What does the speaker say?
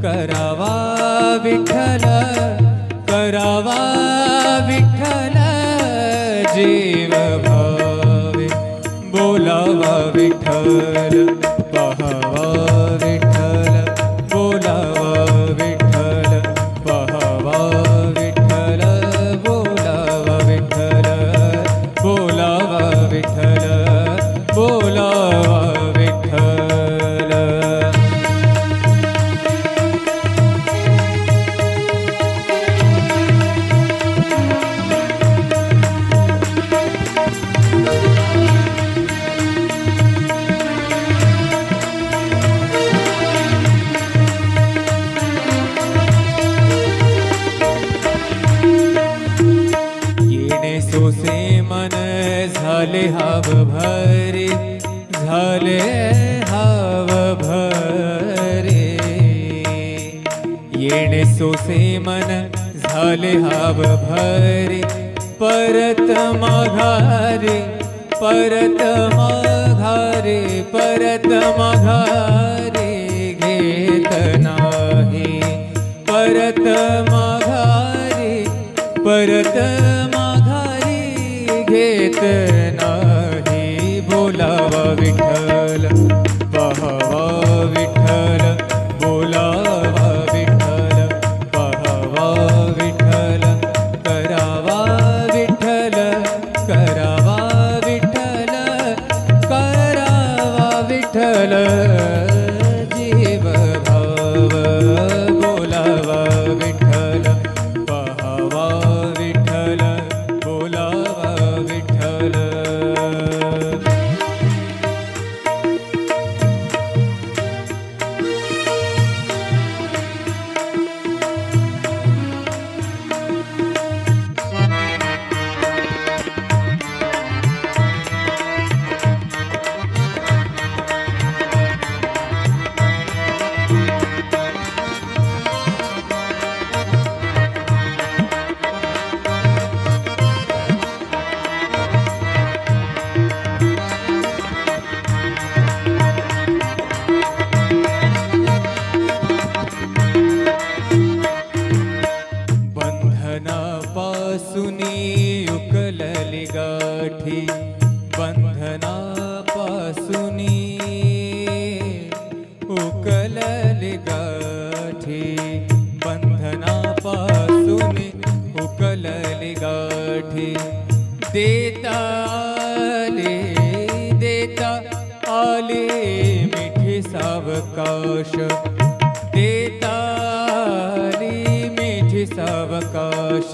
करावा विठ्ठल करावा विठ्ठल जीव भावे बोलावा विठ्ठल पहावा विठ्ठल बोलावा विठ्ठल पहावा विठ्ठल बोलावा विठ्ठल बोलावा विठ्ठल बोलावा विठ्ठल. सोसे मन झाले हाव भरे झाले हाव भरे येणे सोसे मन झाले हाव भरे परत माघारे परत माघारे परत माघारे घेत नाही परत माघारे परत घेत नाही बोलावा विठ्ठल पहावा विठ्ठल बोलावा विठ्ठल पहावा विठ्ठल करावा विठ्ठल करावा विठ्ठल करावा विठ्ठल जीव भाव बोलावा विठ्ठल पहावा विठ्ठल बोलावा विठ्ठल. बंधनापासूनी उकलली गाठी बंधनापासूनी उकलली गाठी बंधनापासूनी उकलली गाठी देता आले मिठी सावकाश देता सावकाश